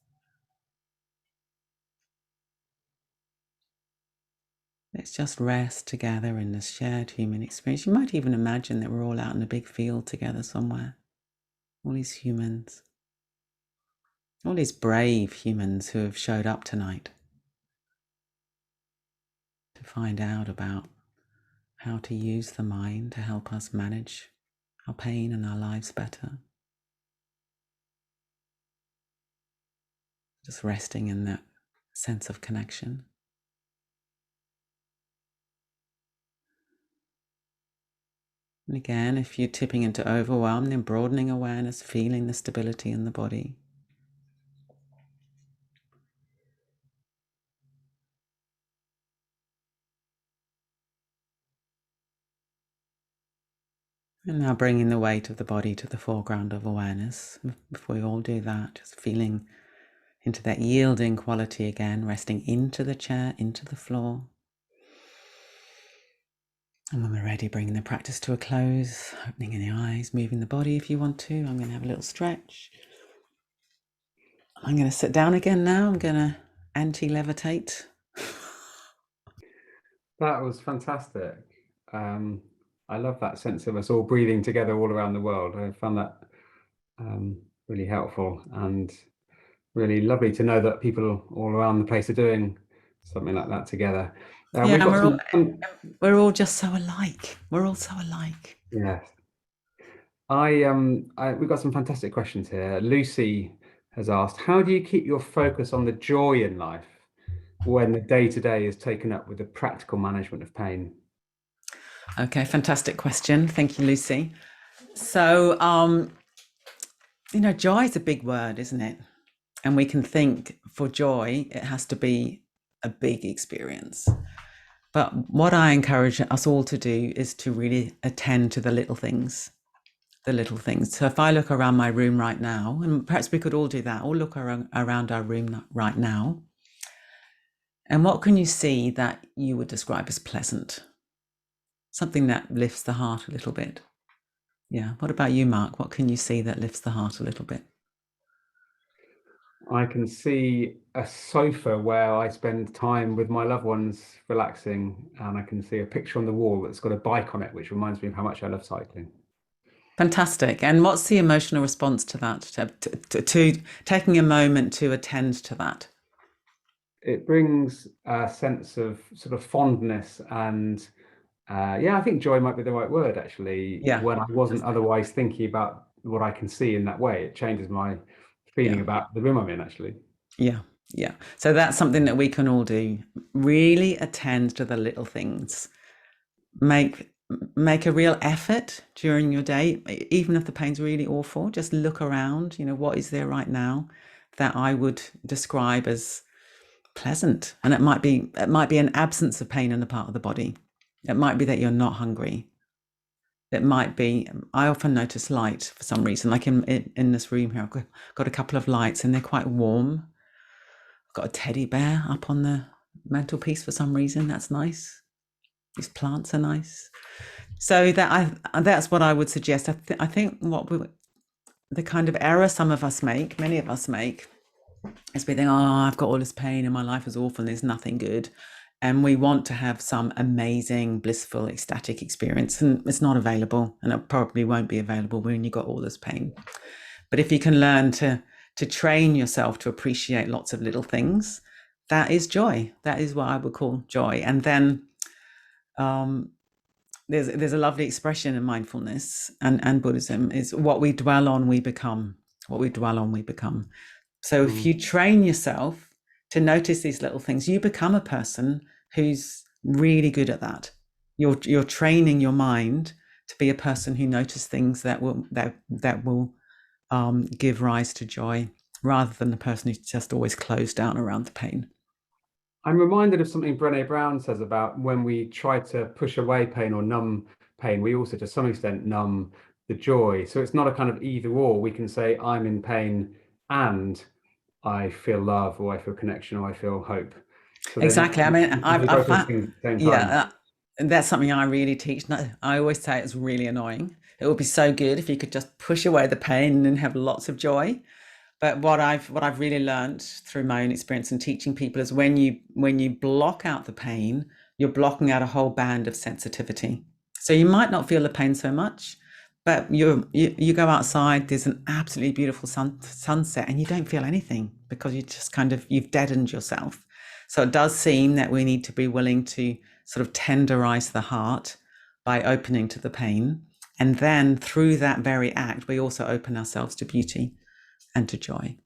let's just rest together in this shared human experience. You might even imagine that we're all out in a big field together somewhere. All these humans, all these brave humans who have showed up tonight to find out about how to use the mind to help us manage our pain and our lives better. Just resting in that sense of connection. And again, if you're tipping into overwhelm, then broadening awareness, feeling the stability in the body. And now bringing the weight of the body to the foreground of awareness. If we all do that, just feeling into that yielding quality again, resting into the chair, into the floor. And when we're ready, bringing the practice to a close, opening in the eyes, moving the body if you want to. I'm going to have a little stretch. I'm going to sit down again now. I'm going to anti-levitate. That was fantastic. I love that sense of us all breathing together all around the world. I found that really helpful and really lovely to know that people all around the place are doing something like that together. Yeah, We've got we're all just so alike. We're all so alike. Yes. We've got some fantastic questions here. Lucy has asked, how do you keep your focus on the joy in life when the day-to-day is taken up with the practical management of pain? Okay, fantastic question. Thank you, Lucy. So, joy is a big word, isn't it? And we can think for joy, it has to be a big experience. But what I encourage us all to do is to really attend to the little things. The little things. So if I look around my room right now, and perhaps we could all do that, or look around our room right now, and what can you see that you would describe as pleasant? Something that lifts the heart a little bit. Yeah. What about you, Mark? What can you see that lifts the heart a little bit? I can see a sofa where I spend time with my loved ones relaxing, and I can see a picture on the wall that's got a bike on it, which reminds me of how much I love cycling. Fantastic. And what's the emotional response to that, to taking a moment to attend to that? It brings a sense of sort of fondness and I think joy might be the right word, actually. Yeah. When I wasn't otherwise thinking about what I can see in that way, it changes my feeling about the room I'm in, actually. Yeah. Yeah. So that's something that we can all do. Really attend to the little things. Make a real effort during your day, even if the pain's really awful. Just look around, what is there right now that I would describe as pleasant? And it might be an absence of pain in the part of the body. It might be that you're not hungry. It might be, I often notice light for some reason, like in this room here, I've got a couple of lights and they're quite warm. I've got a teddy bear up on the mantelpiece for some reason. That's nice. These plants are nice. So that's what I would suggest. I think the kind of error many of us make, is we think, oh, I've got all this pain and my life is awful and there's nothing good. And we want to have some amazing, blissful, ecstatic experience. And it's not available, and it probably won't be available when you've got all this pain. But if you can learn to train yourself to appreciate lots of little things, that is joy. That is what I would call joy. And then there's a lovely expression in mindfulness and Buddhism, is what we dwell on, we become. What we dwell on, we become. So if you train yourself to notice these little things, you become a person who's really good at that. You're training your mind to be a person who notices things that will give rise to joy, rather than the person who's just always closed down around the pain. I'm reminded of something Brené Brown says about when we try to push away pain or numb pain, we also to some extent numb the joy. So it's not a kind of either or. We can say I'm in pain and I feel love, or I feel connection, or I feel hope. So they're not, Exactly. I mean, you can do I've both those found, things at the same time. yeah, that's something I really teach. No, I always say it's really annoying. It would be so good if you could just push away the pain and have lots of joy. But what I've really learned through my own experience in teaching people is when you block out the pain, you're blocking out a whole band of sensitivity. So you might not feel the pain so much, but you go outside, there's an absolutely beautiful sunset, and you don't feel anything because you just kind of you've deadened yourself. So it does seem that we need to be willing to sort of tenderize the heart by opening to the pain. And then through that very act, we also open ourselves to beauty and to joy.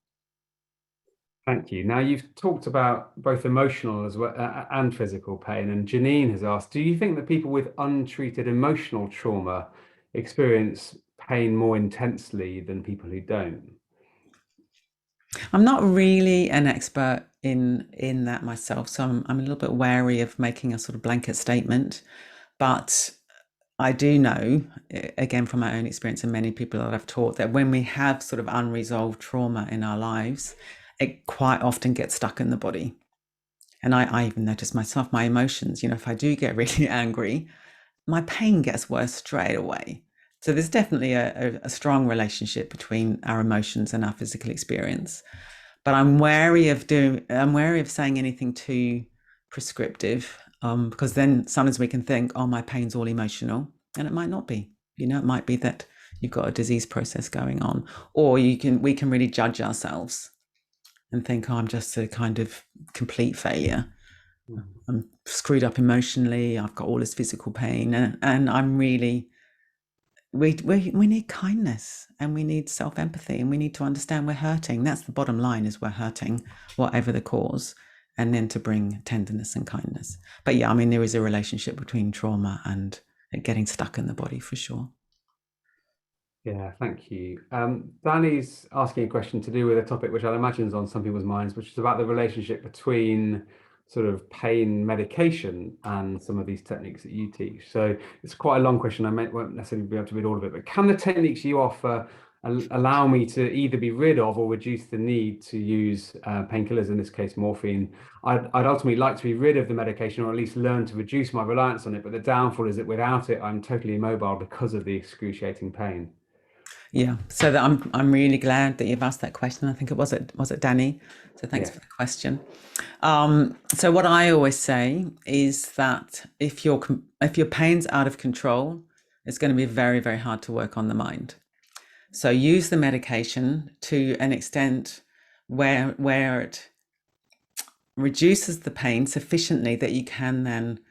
Thank you. Now you've talked about both emotional as well and physical pain, and Janine has asked, do you think that people with untreated emotional trauma experience pain more intensely than people who don't? I'm not really an expert in that myself, so I'm a little bit wary of making a sort of blanket statement. But I do know, again, from my own experience and many people that I've taught, that when we have sort of unresolved trauma in our lives, it quite often gets stuck in the body. And I even notice myself, my emotions, if I do get really angry, my pain gets worse straight away. So there's definitely a strong relationship between our emotions and our physical experience. But I'm wary of saying anything too prescriptive, because then sometimes we can think, oh, my pain's all emotional, and it might not be. It might be that you've got a disease process going on, or we can really judge ourselves and think, oh, I'm just a kind of complete failure. I'm screwed up emotionally. I've got all this physical pain, and I'm really we need kindness, and we need self-empathy, and we need to understand we're hurting. That's the bottom line, is we're hurting, whatever the cause, and then to bring tenderness and kindness. But yeah, I mean, there is a relationship between trauma and it getting stuck in the body for sure. Yeah, thank you. Danny's asking a question to do with a topic which I imagine is on some people's minds, which is about the relationship between sort of pain medication and some of these techniques that you teach. So it's quite a long question. Won't necessarily be able to read all of it, but can the techniques you offer allow me to either be rid of or reduce the need to use painkillers, in this case morphine? I'd ultimately like to be rid of the medication, or at least learn to reduce my reliance on it, but the downfall is that without it I'm totally immobile because of the excruciating pain. Yeah, so that I'm really glad that you've asked that question. I think was it Danny? So thanks Yeah. for the question. So what I always say is that if your pain's out of control, it's going to be very, very hard to work on the mind. So use the medication to an extent where it reduces the pain sufficiently that you can then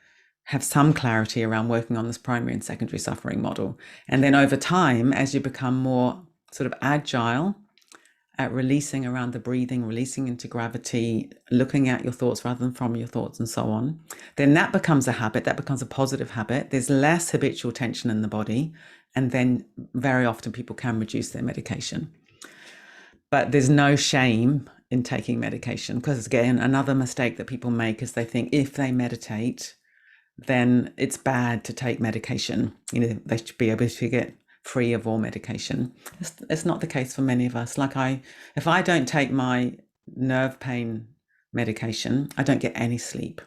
have some clarity around working on this primary and secondary suffering model. And then over time, as you become more sort of agile at releasing around the breathing, releasing into gravity, looking at your thoughts rather than from your thoughts, and so on, then that becomes a habit, that becomes a positive habit. There's less habitual tension in the body. And then very often people can reduce their medication. But there's no shame in taking medication, because again, another mistake that people make is they think if they meditate, then it's bad to take medication. They should be able to get free of all medication. It's not the case for many of us. If I don't take my nerve pain medication, I don't get any sleep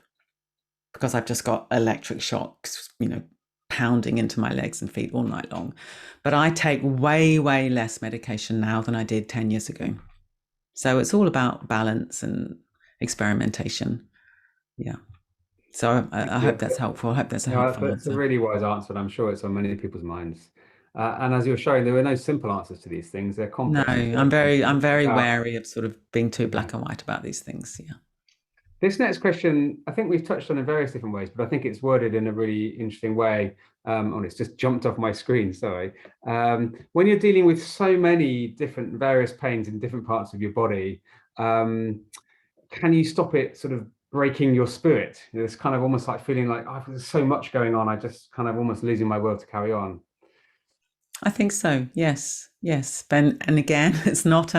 because I've just got electric shocks, pounding into my legs and feet all night long. But I take way, way less medication now than I did 10 years ago. So it's all about balance and experimentation. Yeah. So I hope that's helpful. I hope that's a helpful It's a answer. really wise answer, and I'm sure it's on many people's minds. And as you're showing, there are no simple answers to these things. They're No, complex. I'm very About, wary of sort of being too yeah. black and white about these things. Yeah. This next question, I think we've touched on in various different ways, but I think it's worded in a really interesting way. And it's just jumped off my screen, sorry. When you're dealing with so many different various pains in different parts of your body, can you stop it sort of breaking your spirit? It's kind of almost like feeling like, oh, there's so much going on, I just kind of almost losing my will to carry on. I think so. Yes. Yes. And again, it's not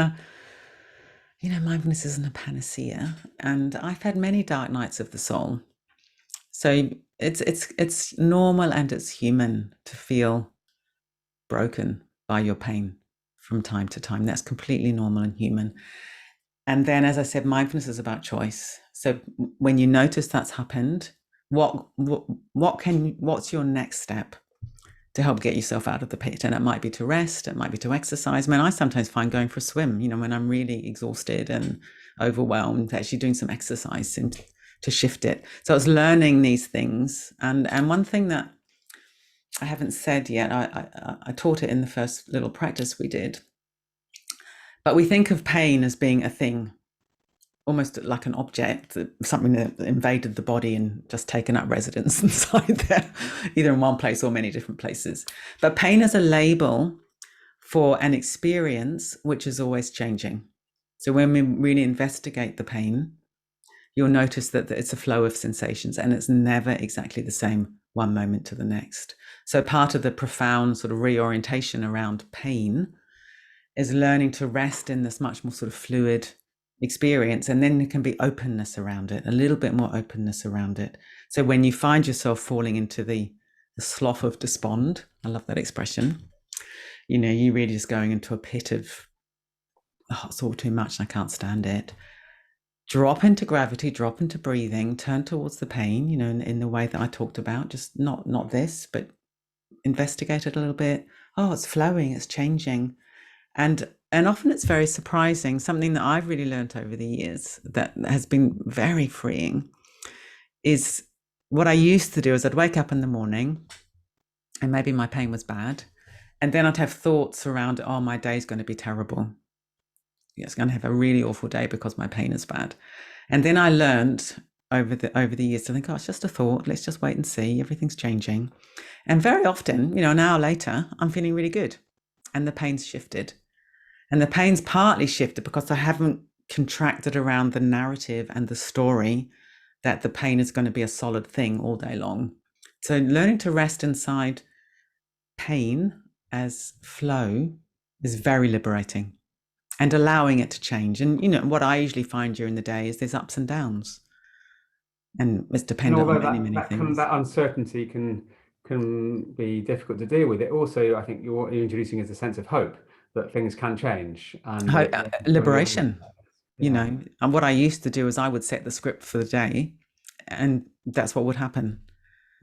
mindfulness isn't a panacea. And I've had many dark nights of the soul. So it's normal and it's human to feel broken by your pain from time to time. That's completely normal and human. And then, as I said, mindfulness is about choice. So when you notice that's happened, what's your next step to help get yourself out of the pit? And it might be to rest, it might be to exercise. I mean, I sometimes find going for a swim, when I'm really exhausted and overwhelmed, actually doing some exercise seems to shift it. So I was learning these things. And one thing that I haven't said yet, I taught it in the first little practice we did, but we think of pain as being a thing, almost like an object, something that invaded the body and just taken up residence inside there, either in one place or many different places. But pain is a label for an experience which is always changing. So when we really investigate the pain, you'll notice that it's a flow of sensations and it's never exactly the same one moment to the next. So part of the profound sort of reorientation around pain is learning to rest in this much more sort of fluid experience, and then there can be openness around it, a little bit more openness around it. So when you find yourself falling into the slough of despond, I love that expression, you really just going into a pit of, oh, it's all too much and I can't stand it. Drop into gravity, drop into breathing, turn towards the pain, in the way that I talked about, just not this, but investigate it a little bit. Oh, it's flowing, it's changing. And often it's very surprising. Something that I've really learned over the years that has been very freeing is what I used to do is I'd wake up in the morning and maybe my pain was bad. And then I'd have thoughts around, oh, my day's going to be terrible. It's going to have a really awful day because my pain is bad. And then I learned over the years to think, oh, it's just a thought. Let's just wait and see. Everything's changing. And very often, an hour later, I'm feeling really good and the pain's shifted. And the pain's partly shifted because I haven't contracted around the narrative and the story that the pain is going to be a solid thing all day long. So learning to rest inside pain as flow is very liberating, and allowing it to change. And what I usually find during the day is there's ups and downs, and it's dependent on many things. That uncertainty can be difficult to deal with. It also, I think, you're introducing is a sense of hope that things can change and liberation. And what I used to do is I would set the script for the day, and that's what would happen.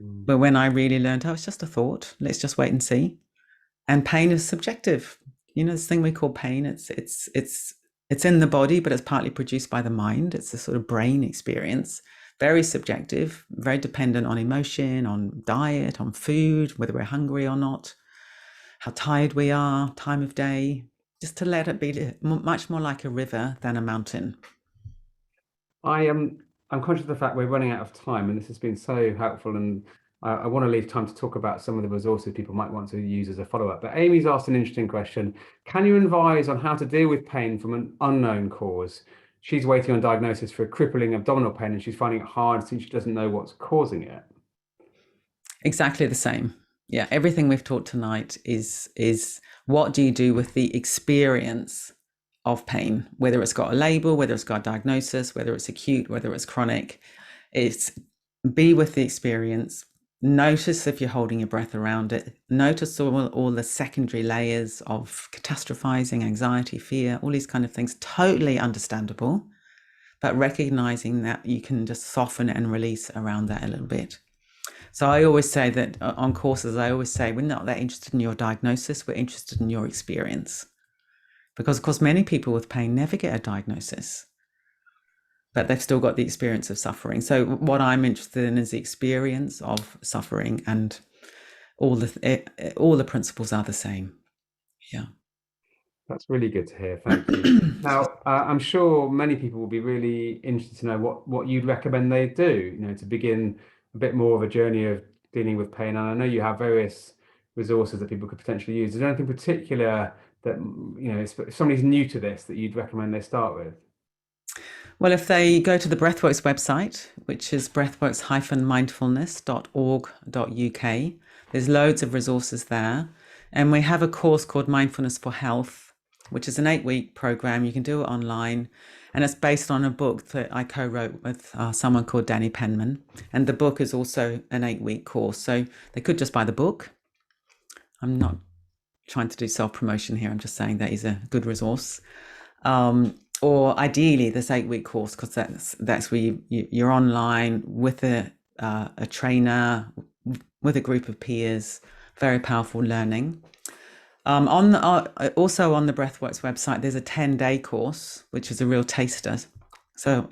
But when I really learned, oh, it's just a thought, let's just wait and see. And pain is subjective. This thing we call pain, it's in the body, but it's partly produced by the mind. It's a sort of brain experience, very subjective, very dependent on emotion, on diet, on food, whether we're hungry or not, how tired we are, time of day, just to let it be much more like a river than a mountain. I'm conscious of the fact we're running out of time, and this has been so helpful, and I want to leave time to talk about some of the resources people might want to use as a follow-up. But Amy's asked an interesting question. Can you advise on how to deal with pain from an unknown cause? She's waiting on diagnosis for crippling abdominal pain, and she's finding it hard since she doesn't know what's causing it. Exactly the same. Yeah, everything we've taught tonight is what do you do with the experience of pain, whether it's got a label, whether it's got a diagnosis, whether it's acute, whether it's chronic. It's be with the experience. Notice if you're holding your breath around it. Notice all the secondary layers of catastrophizing, anxiety, fear, all these kind of things. Totally understandable, but recognizing that you can just soften and release around that a little bit. So I always say that on courses, I always say, we're not that interested in your diagnosis, we're interested in your experience. Because of course, many people with pain never get a diagnosis, but they've still got the experience of suffering. So what I'm interested in is the experience of suffering, and all the principles are the same. Yeah. That's really good to hear. Thank you. Now, I'm sure many people will be really interested to know what you'd recommend they do, to begin a bit more of a journey of dealing with pain. And I know you have various resources that people could potentially use. Is there anything particular that, if somebody's new to this, that you'd recommend they start with? Well, if they go to the Breathworks website, which is breathworks-mindfulness.org.uk, there's loads of resources there. And we have a course called Mindfulness for Health, which is an 8-week program. You can do it online. And it's based on a book that I co-wrote with someone called Danny Penman. And the book is also an 8-week course. So they could just buy the book. I'm not trying to do self-promotion here. I'm just saying that is a good resource. Or ideally this 8-week course, because that's where you're online with a trainer, with a group of peers, very powerful learning. Also on the Breathworks website, there's a 10-day course, which is a real taster. So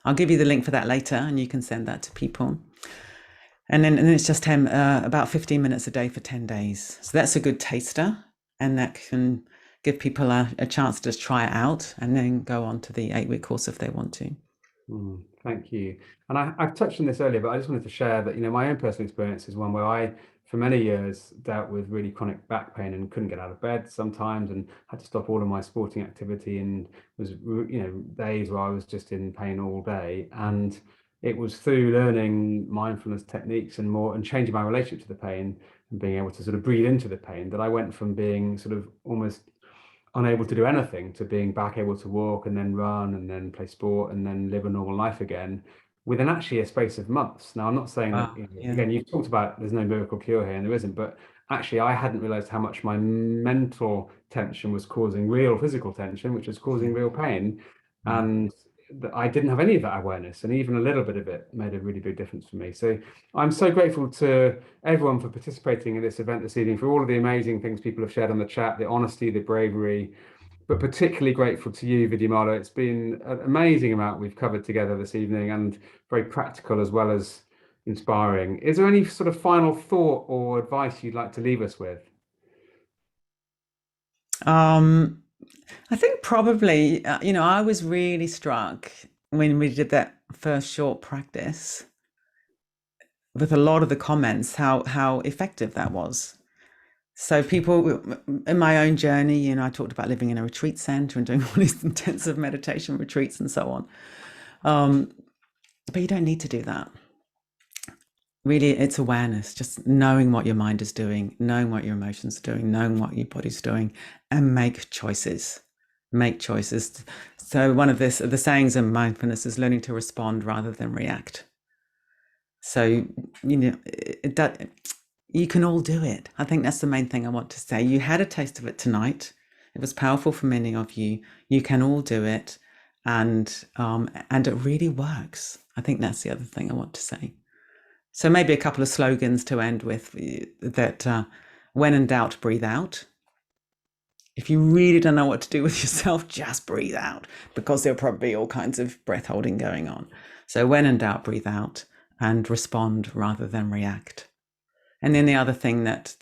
I'll give you the link for that later, and you can send that to people. And then it's just about 15 minutes a day for 10 days. So that's a good taster, and that can give people a chance to just try it out and then go on to the 8-week course if they want to. Thank you. And I've touched on this earlier, but I just wanted to share that, my own personal experience is one where I, for many years, dealt with really chronic back pain and couldn't get out of bed sometimes, and had to stop all of my sporting activity, and was, days where I was just in pain all day. And it was through learning mindfulness techniques and changing my relationship to the pain and being able to sort of breathe into the pain that I went from being sort of almost unable to do anything to being back able to walk and then run and then play sport and then live a normal life again within actually a space of months. Now, I'm not saying that, again, you've talked about there's no miracle cure here, and there isn't, but actually I hadn't realized how much my mental tension was causing real physical tension, which was causing real pain. And I didn't have any of that awareness, and even a little bit of it made a really big difference for me. So I'm so grateful to everyone for participating in this event this evening, for all of the amazing things people have shared on the chat, the honesty, the bravery, but particularly grateful to you, Vidyamala. It's been an amazing amount we've covered together this evening, and very practical as well as inspiring. Is there any sort of final thought or advice you'd like to leave us with? I think probably, I was really struck when we did that first short practice with a lot of the comments, how effective that was. So people in my own journey, I talked about living in a retreat center and doing all these intensive meditation retreats and so on. But you don't need to do that. Really, it's awareness, just knowing what your mind is doing, knowing what your emotions are doing, knowing what your body's doing, and make choices. Make choices. So one of the sayings in mindfulness is learning to respond rather than react. So, you can all do it. I think that's the main thing I want to say. You had a taste of it tonight. It was powerful for many of you. You can all do it, and it really works. I think that's the other thing I want to say. So maybe a couple of slogans to end with, that when in doubt, breathe out. If you really don't know what to do with yourself, just breathe out, because there'll probably be all kinds of breath holding going on. So when in doubt, breathe out, and respond rather than react. And then the other thing that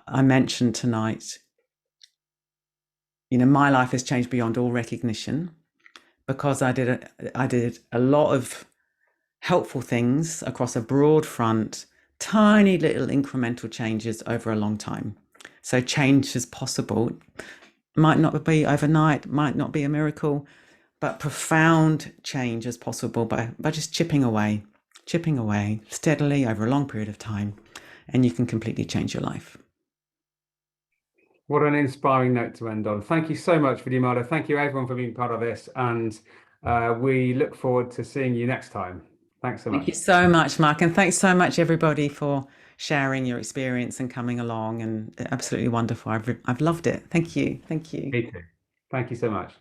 I mentioned tonight, my life has changed beyond all recognition, because I did a lot of helpful things across a broad front, tiny little incremental changes over a long time. So change is possible. Might not be overnight, might not be a miracle, but profound change is possible by just chipping away steadily over a long period of time, and you can completely change your life. What an inspiring note to end on. Thank you so much, Vidyamala. Thank you everyone for being part of this, and we look forward to seeing you next time. Thanks so much. Thank you so much, Mark, and thanks so much everybody for sharing your experience and coming along, and absolutely wonderful. I've loved it. Thank you. Me too. Thank you so much.